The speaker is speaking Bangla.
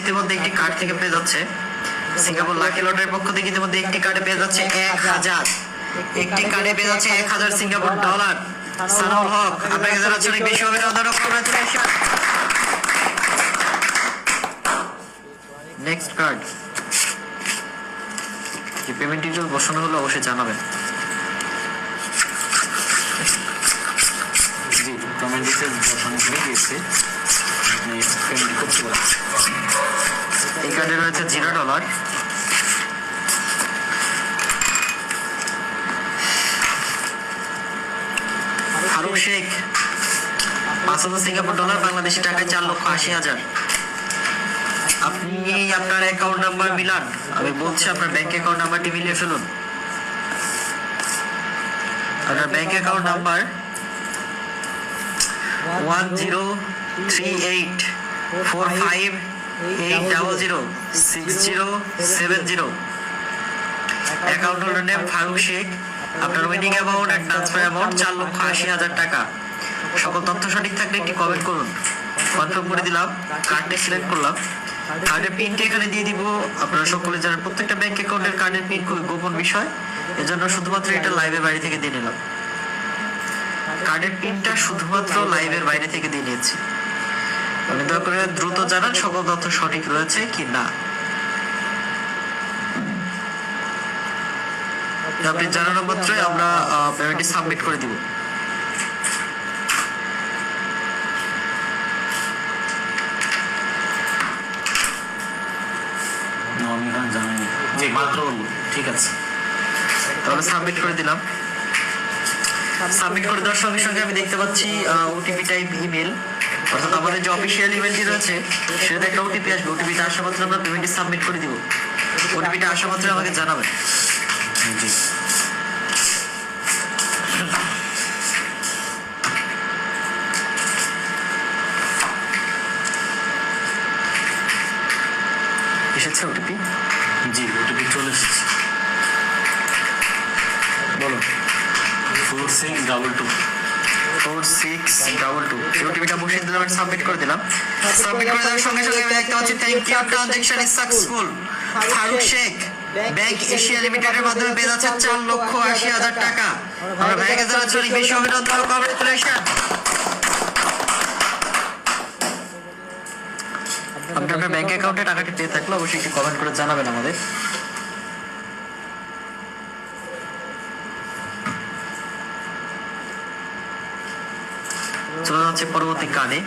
ইতিমধ্যে একটি কার্ড থেকে পেয়ে যাচ্ছে। সিঙ্গাপুর লাকি লটারির পক্ষ থেকে ইতিমধ্যে একটি কার্ডে পেয়ে যাচ্ছে 1000, একটি কার্ডে পেয়ে যাচ্ছে 1000 সিঙ্গাপুর ডলার। সানাউল হক, আপনাকে জানাচ্ছি অনেক বেশি অভিনন্দন, কংগ্রাচুলেশন। Next card. যে পেমেন্ট ডিটেইলস বসানো হলো অবশ্যই জানাবেন। জি, পেমেন্ট ডিটেইলস বসানো হয়ে গেছে, আপনি পেমেন্ট করতে পারেন। এই কার্ডে রয়েছে $0। ফারুক শেখ 5,000 সিঙ্গাপুর ডলার, বাংলাদেশি টাকায় 4,80,000। আপনি আপনার অ্যাকাউন্ট নাম্বার মিলান, আমি বলছি আপনার ব্যাংক অ্যাকাউন্ট নাম্বারটি মিলিয়ে ফেলুন। আপনার bank account number 1038006070। Account holder name Farooq Sheikh. আপনার winning amount and transfer amount 4,80,000 টাকা। সকল তথ্য সঠিক থাকলে একটি কমেন্ট করুন। কনফার্ম করে দিলাম, কার্ডটি সিলেক্ট করলাম। কার্ডের পিনটি এখানে দিয়ে দিব। আপনারা সকলে জানেন প্রত্যেকটা ব্যাংক অ্যাকাউন্টের কার্ডের পিন খুবই গোপন বিষয়, এজন্য শুধুমাত্র এটা লাইভের বাইরে থেকে দিয়ে নিলাম। কার্ডের পিনটা শুধুমাত্র লাইভের বাইরে থেকে দিয়ে নিয়েছি। আপনি দয়া করে দ্রুত জানান সকল তথ্য সঠিক রয়েছে কি না। আপনি জানানো মাত্রই আমরা পেমেন্টটি সাবমিট করে দিব। আমি এখানে জানাইনি, জি মাত্র ঠিক আছে, তাহলে সাবমিট করে দিলাম। সাবমিট করে দেওয়ার সঙ্গে সঙ্গে আমি দেখতে পাচ্ছি ওটিপি টাইপ ইমেল, অর্থাৎ আমাদের যে অফিসিয়াল ইমেলটি রয়েছে সেটাতে একটা ওটিপি আসবে। ওটিপিটা আসা মাত্র আমরা পেমেন্টটি সাবমিট করে দিব। ওটিপিটা আসা মাত্র আমাকে জানাবেন। জি। এসেছে ওটিপি? জি, ওটিপি চলে এসেছে। বলুন। 4622 4622। এই ওটিপিটা বসিয়ে দিলাম, সাবমিট করে দিলাম। সাবমিট করে দেওয়ার সঙ্গে সঙ্গে আমি দেখতে পাচ্ছি thank you, transaction is successful. Faruk Sheikh bank Asia লিমিটেডের মাধ্যমে পেয়ে যাচ্ছে 4,80,000 টাকা। আমরা ব্যাংকে জানাচ্ছি অনেক বেশি অভিনন্দন, কংগ্রাচুলেশন। আপনি আপনার ব্যাংক অ্যাকাউন্টে টাকাটি পেয়ে থাকলে অবশ্যই একটি কমেন্ট করে জানাবেন আমাদের। চলে যাচ্ছে পরবর্তী কার্ডে।